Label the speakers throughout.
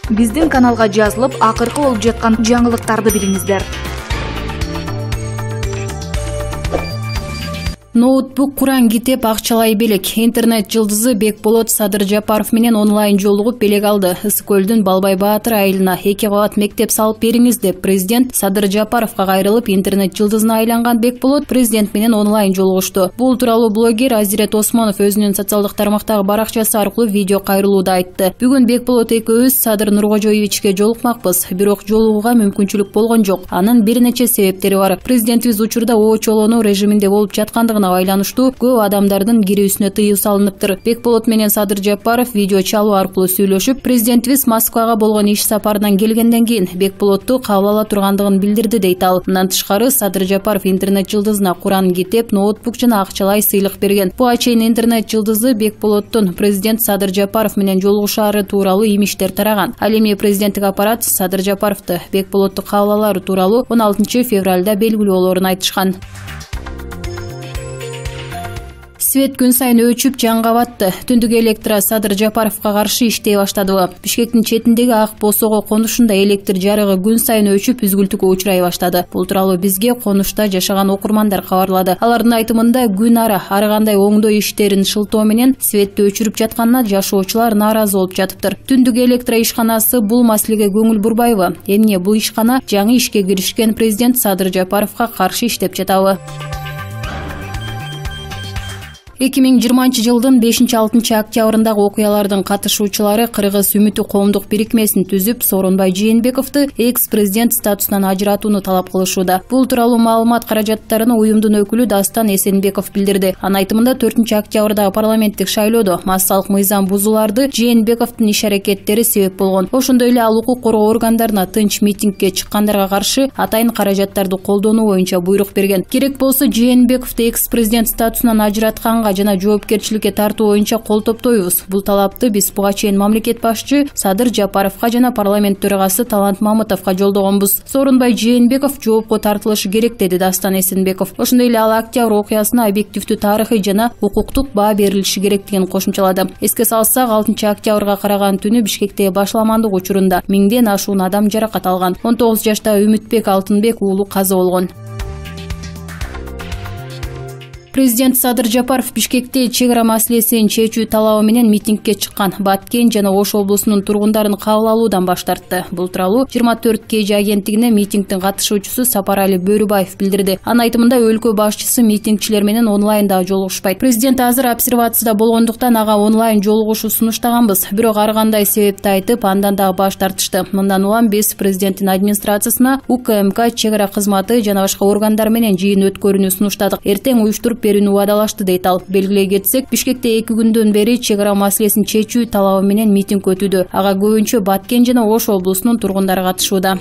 Speaker 1: Биздин каналга жазылып, акыркы болуп жаткан жаңылыктарды билиңиздер.
Speaker 2: Ноутбук, Куран китеп, акчалай белек. Интернет жылдызы Бекболот Садыр Жапаров менен онлайн жолугуп белек алды. Ысык көлдүн Балбай Баатыр айылына 2 кабат мектеп салып бериңиз деп президент Садыр Жапаровга кайрылып, интернет жылдызына айланган Бекболот президент менен онлайн жолугушту. Бул тууралуу блогер Азирет Осмонов өзүнүн социалдык тармактагы баракчасы аркылуу видео кайрылууда айтты. Бүгүн Бекболот экөөбүз Садыр Нуркожоевичке жолукмакпыз, бирок жолугууга мүмкүнчүлүк болгон жок. Анын бир нече себептери бар. Президентибиз учурда очолонуу режиминде болуп жаткандыгына байланыштуу көп адамдардын кирүүсүнө тыюу салыныптыр. Бекболот менен Садыр Жапаров видео чалуу аркылуу сүйлөшүп, президентибиз Москвага болгон иш сапарынан келгенден кийин Бекболотту кабыл ала тургандыгын билдирди дейт ал. Мындан тышкары Садыр Жапаров интернет жылдызына Куран китеп, ноутбук жана акчалай сыйлык берген. Буга чейин интернет жылдызы Бекболоттун президент Садыр Жапаров менен жолугушаары тууралуу имиштер тараган. Ал эми президенттик аппарат Садыр Жапаровду Бекболотту кабыл алары тууралуу 16 февралда белгилүү болоорун айтышкан. Свет күн сайын өчүп жанга батты. Түндүк электро Садыр Жапаровга каршы иштей баштадыбы? Бишкектин четиндеги Ак Босого конушунда электр жарыгы күн сайын өчүп үзгүлтүккө учурай баштады. Бул тууралуу бизге конушта жашаган окурмандар кабарлады. Алардын айтымында күн ара ар кандай оңдоо иштерин шылтоо менен светти өчүрүп жатканына жашоочулар нааразы болуп жатыптыр. Түндүк электро ишканасы бул маселеге көңүл бурбайбы? Эмне бул ишкана жаңы ишке киришкен президент Садыр Жапаровга каршы иштеп жатабы? 2020 жылдын 5-6 октябрындагы окуялардын катышуучулары Кыргыз Үмүтү коомдук бирикмесин түзүп, Сооронбай Жээнбековду экс-президент статусунан ажыратууну талап кылышууда. Бул тууралуу маалымат каражаттарын уюмдун өкүлү Дастан Эсенбеков билдирди. Анын айтымында 4 октябрдагы парламенттик шайлоодо массалык мыйзам бузууларды Жээнбековдун иш-аракеттери себеп болгон. Ошондой эле ал укук коргоо органдарына тынч митингге чыккандарга каршы атайын каражаттарды колдонуу боюнча буйрук берген. Керек болсо Жээнбековду экс-президент статусунан ажыратканга жана жоопкерчиликке тартуу боюнча кол топтойбуз. Бул талапты биз буга чейин мамлекет башчы Садыр Жапаровга жана парламент төрагасы Талант Мамытовго жолдогонбуз. Сооронбай Жээнбеков жоопко тартылышы керек, деди Дастан Эсенбеков. Ошондой эле ал октябрь окуясына объективдүү тарыхый жана укуктук баа берилиши керек деген кошумчалады. Эске салсак, 6 октябрга караган түнү Бишкекте башламандык учурунда 1000ден ашуун адам жаракат алган. 19 жаштагы Үмүтбек Алтынбек уулу каза болгон. Президент Садыр Жапаров Бишкекте чек ара маселесин чечүү талабы менен митингге чыккан Баткен жана Ош облусунун тургундарын кабыл алуудан баш тартты. Бул тууралуу 24 KG агенттигине митингдин катышуучусу Сапарали Бөрүбаев билдирди. Анын айтымында өлкө башчысы митингчилер менен онлайнда жолугушпайт. Президент азыр обсервацияда болгондуктан ага онлайн жолугушуу сунуштаганбыз. Бирок ар кандай себепти айтып, андан дагы баш тартышты. Мындан улам биз президенттин администрациясына УКМК, чек ара кызматы жана башка органдар менен жыйын өткөрүүнү сунуштадык. Эртең уюштуруп берүүнү убадалашты, дейт ал. Белгилей кетсек, Бишкекте 2 күндөн бери чек ара маселесин чечүү талабы менен митинг өтүүдө. Ага көбүнчө Баткен жана Ош облусунун тургундары катышууда.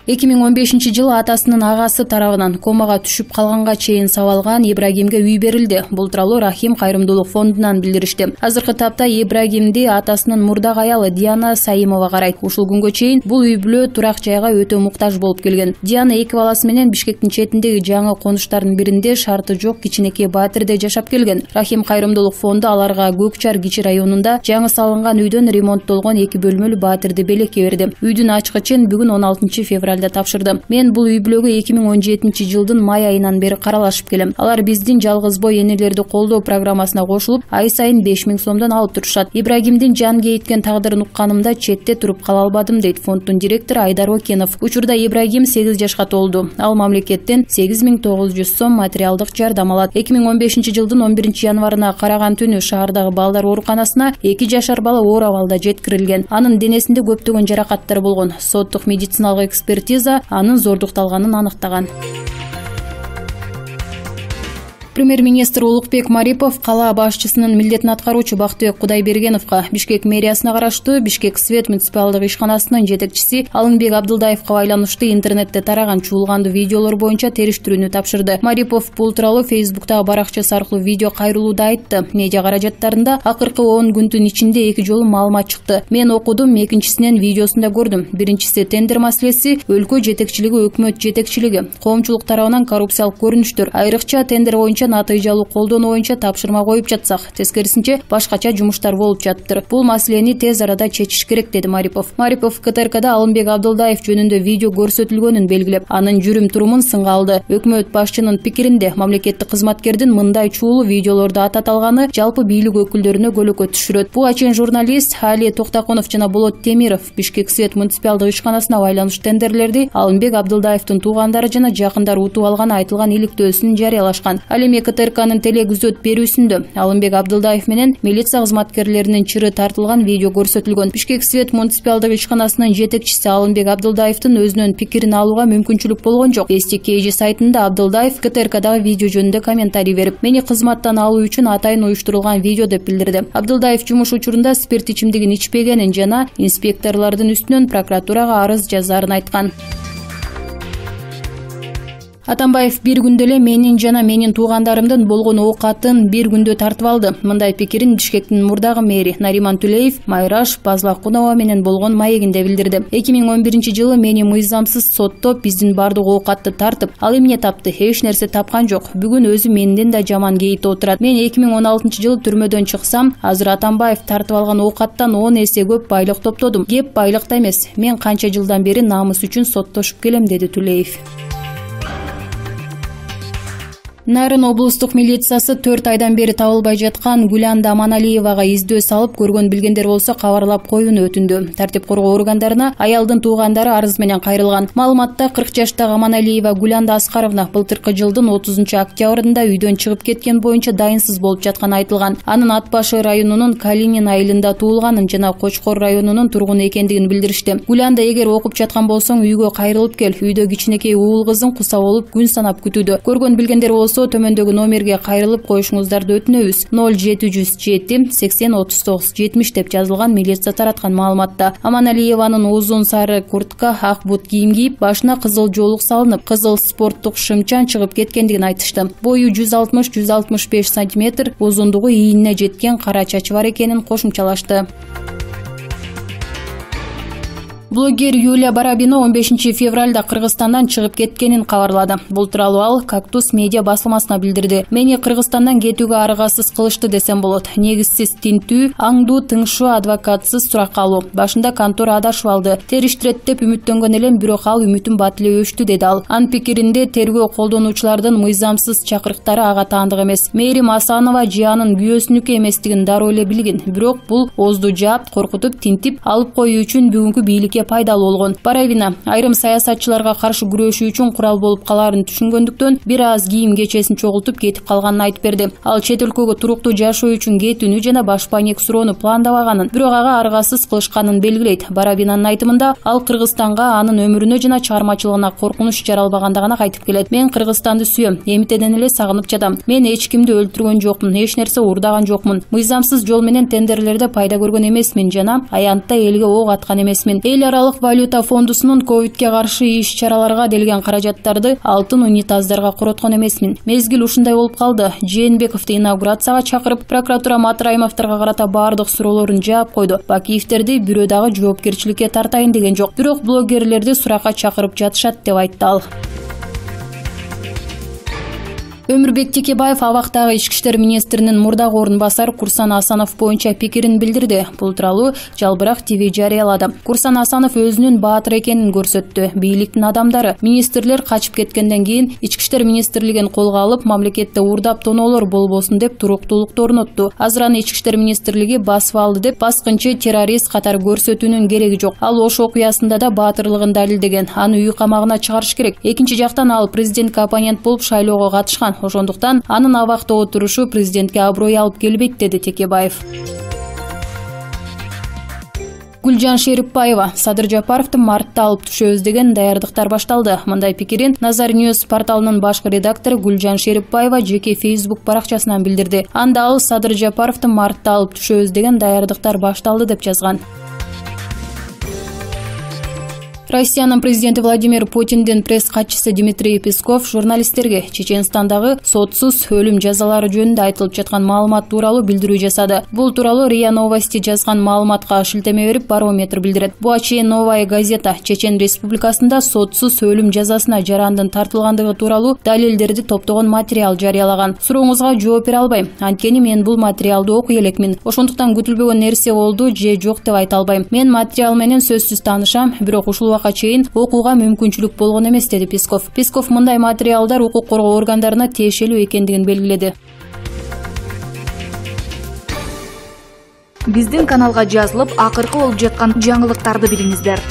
Speaker 2: 2015 жылы атасынын агасы тарабынан комага түшүп калганга чейин сабалган Ибрагимге үй берилди. Бул тууралуу Рахим Кайрымдуулук фондунан билдиришти. Азыркы тапта Ибрагимди атасынын мурдак аялы Диана Саимова карайт. Ушул күнгө чейин бул үй бүлө турак жайга өтө муктаж болуп келген. Диана 2 баласы менен Бишкектин четиндеги жаңы конуштардын биринде шарты жок кичинекей батирде жашап келген. Рахим Кайрымдуулук фонду аларга Көкчар кичи районунда жаңы салынган үйдөн ремонттолгон 2 бөлмөлүү батирди белекке берди. Үйдүн ачкычын бүгүн 16 февралда тапшырды. Мен бул үй бүлөгө 2017 жылдын май айынан бери каралашып келем. Алар биздин жалгыз бой энелерди колдоо программасына кошулуп, ай сайын 5000 сомдон алып турушат. Ибрагимдин жан кейиткен тагдырын укканымда четте туруп кала албадым, дейт фонддун директору Айдар Окенов. Учурда Ибрагим 8 жашка толду. Ал мамлекеттен 8900 сом материалдык жардам алат. 2015 жылдын 11 январына караган түнү шаардагы балдар ооруканасына 2 жашар бала оор абалда жеткирилген. Анын денесинде көптөгөн жаракаттар болгон. Соттук медициналык экспертиза анын зордукталганын аныктаган. Премьер-министр Улукбек Марипов кала башчысынын милдетин аткаруучу Бактыбек Кудайбергеновго Бишкек мэриясына караштуу Бишкек Свет муниципалдык ишканасынын жетекчиси Алыңбек Абдылдаевга байланыштуу интернетте тараган чуулгандуу видеолор боюнча териштирүүнү тапшырды. Марипов бул тууралуу Фейсбуктагы баракчасы аркылуу видео кайрылууда айтты. Медиа каражаттарында акыркы 10 күндүн ичинде 2 жолу маалымат чыкты. Мен окудум, экинчисинен видеосунда көрдүм. Биринчиси тендер маселеси, өлкө жетекчилиги, өкмөт жетекчилиги, коомчулук тарабынан коррупциялык көрүнүштөр, айрыкча тендер боюнча боюнча натыйжалуу колдонуу боюнча тапшырма коюп жатсак, тескерисинче башкача жумуштар болуп жатыптыр. Бул маселени тез арада чечиш керек, деди Марипов. Марипов КТРКда Алымбек Абдылдаев жөнүндө видео көрсөтүлгөнүн белгилеп, анын жүрүм-турумун сынга алды. Өкмөт башчынын пикиринде мамлекеттик кызматкердин мындай чуулуу видеолорду атат алганы жалпы бийлик өкүлдөрүнө көлөкө түшүрөт. Буга чейин журналист Али Токтакунов жана Болот Темиров Бишкек Свет муниципалдык ишканасына байланыш тендерлерди Алымбек Абдылдаевдин туугандары жана жакындары утуп алганы айтылган иликтөөсүн жарыялашкан. Ал эми КТРКнын телегүзөт берүүсүндө Алымбек Абдылдаев менен милиция кызматкерлеринин чыры тартылган видео көрсөтүлгөн. Бишкек Свет муниципалдык ишканасынын жетекчиси Алымбек Абдылдаевдин өзүнүн пикирин алууга мүмкүнчүлүк болгон жок. Эстикейжи сайтында Абдылдаев КТРКдагы видео жөнүндө комментарий берип, мени кызматтан алуу үчүн атайын уюштурулган видео деп билдирди. Абдылдаев жумуш учурунда спирт ичимдигин ичпегенин жана инспекторлордун үстүнөн прокуратурага арыз жазаарын айткан. Атамбаев бир күндө эле менин жана менин туугандарымдын болгон оокатын бир күндө тартып алды. Мындай пикирин Бишкектин мурдагы мэри Нариман Түлеев Майраш Базлакунова менен болгон маегинде билдирди. 2011-жылы мени мыйзамсыз соттоп, биздин бардык оокатты тартып, ал эмне тапты? Эч нерсе тапкан жок. Бүгүн өзү менден да жаман кейипте отурат. Мен 2016-жылы түрмөдөн чыксам, азыр Атамбаев тартып алган оокаттан 10 эсе көп байлык топтодум. Кеп байлыкта эмес. Мен канча жылдан бери намыс үчүн соттошуп келем, деди Түлеев. Нарын облустук милициясы 4 айдан бери табылбай жаткан Гүланда Аманалиевага издөө салып, көргөн билгендер болсо кабарлап коюуну өтүндү. Тартип коргоо органдарына аялдын туугандары арыз менен кайрылган. Маалыматта 40 жаштагы Аманалиева Гүланда Аскаровна былтыркы жылдын 30-октябрында үйдөн чыгып кеткен боюнча дайынсыз болуп жатканы айтылган. Анын Ат башы районунун Калинин айылында туулганын жана Кочкор районунун тургуну экендигин билдиришти. Гүланда, эгер окуп жаткан болсоң үйгө кайрылып кел. Үйдө кичинекей уул кызың куса болуп күн санап күтүүдө. Көргөн билгендер болсо төмөндөгү номерге кайрылып коюшуңуздарды өтүнөбүз. 0707 80 39 70 деп жазылган милиция тараткан маалыматта. Аманалиеванын узун сары куртка, ак бут кийим кийип, башына кызыл жоолук салынып, кызыл спорттук шымчан чыгып кеткендигин айтышты. Бою 160-165 см, узундугу ийинине жеткен кара чачы бар экенин кошумчалашты. Блогер Юлия Барабина 15 февралда Кыргызстандан чыгып кеткенин кабарлады. Бул тууралуу ал Кактус медиа басылмасына билдирди. Мени Кыргызстандан кетүүгө аргасыз кылышты десем болот. Негизсиз тинтүү, аңдуу, тыңшуу, адвокатсыз суракка алуу. Башында контора адашып алды. Териштирет деп үмүттөнгөн элем, бирок ал үмүтүн бат эле өчтү, деди ал. Анын пикиринде тергөө колдонуучулардын мыйзамсыз чакырыктары ага таандык эмес. Мээрим Асанова жыянын күйөөсүнүкү эместигин дароо эле билгин. Бирок бул озду жаап, коркутуп, тинтип алып коюу үчүн бүгүнкү бийликке пайдалуу болгон. Барабина айрым саясатчыларга каршы күрөшүү үчүн курал болуп калаарын түшүнгөндүктөн бир аз кийим кечесин чогултуп кетип калганын айтып берди. Ал чет өлкөгө туруктуу жашоо үчүн кетүүнү жана баш паек суроону пландабаганын, бирок ага аргасыз кылышканын белгилейт. Барабинанын айтымында ал Кыргызстанга, анын өмүрүнө жана чыгармачылыгына коркунуч жаралбагандыгына кайтып келет. Мен Кыргызстанды сүйөм, эмитеден эле сагынып жатам. Мен эч кимди өлтүргөн жокмун, эч нерсе уурдаган жокмун. Мыйзамсыз жол менен тендерлерде пайда көргөн эмесмин жана аянтта элге ок аткан эмесмин. Эл аралык валюта фондусунун ковидке каршы иш-чараларга делген каражаттарды алтын унитаздарга короткон эмесмин. Мезгил ушундай болуп калды. Жээнбековду инаугурацияга чакырып, прокуратура Матраимовдорго карата баардык суроолорун жаап койду. Бакиевтерди бирөө дагы жоопкерчиликке тартайын деген жок. Бирок блогерлерди суракка чакырып жатышат, деп айтты ал. Өмүрбек Текебаев абактагы ички иштер министринин мурдагы орун басары Курсан Асанов боюнча пикирин билдирди. Бул тууралуу Жалбырак ТВ жарыялады. Курсан Асанов өзүнүн баатыр экенин көрсөттү. Бийликтин адамдары, министрлер качып кеткенден кийин ички иштер министрлигин колго алып, мамлекетте уурдап тоноолор болбосун деп туруктуулукту орнотту. Азыр аны ички иштер министрлиги басып алды деп баскынчы, террорист катары көрсөтүүнүн кереги жок. Ал Ош окуясында да баатырлыгын далилдеген. Аны үй камагына чыгарыш керек. Экинчи жактан ал президентке оппонент болуп шайлоого катышкан. Ошондуктан анын абакта отурушу президентке аброй алып келбейт, деди Текебаев. Гүлжан Шерипбаева: Садыр Жапаровду мартта алып түшөбүз деген даярдыктар башталды. Мындай пикирин Назар Ньюс порталынын башкы редактору Гүлжан Шерипбаева жеке Facebook баракчасынан билдирди. Анда ал Садыр Жапаровду мартта алып түшөбүз деген даярдыктар башталды деп жазган. Россиянын президенти Владимир Путиндин пресс катчысы Дмитрий Песков журналисттерге Чеченстандагы сотсуз өлүм жазалары жөнүндө айтылып жаткан маалымат тууралуу билдирүү жасады. Бул тууралуу РИА Новости жазган маалыматка шилтеме берип Барометр билдирет. Буачи Новая газета Чечен Республикасында сотсуз өлүм жазасына жарандын тартылгандыгы тууралуу далилдерди топтогон материал жарыялаган. Сурооңузга жооп бере албайм. Анткени мен бул материалды окуй элекмин. Ошондуктан күтүлбөгөн нерсе болду же жок деп айта албайм. Мен материал менен сөзсүз таанышам, бирок ушул чейин окууга мүмкүнчүлүк болгон эмес, деди Песков. Песков мындай материалдар укук коргоо органдарына тиешелүү экендигин белгиледи.
Speaker 1: Биздин каналга жазылып, акыркы болуп жаткан жаңылыктарды билиңиздер.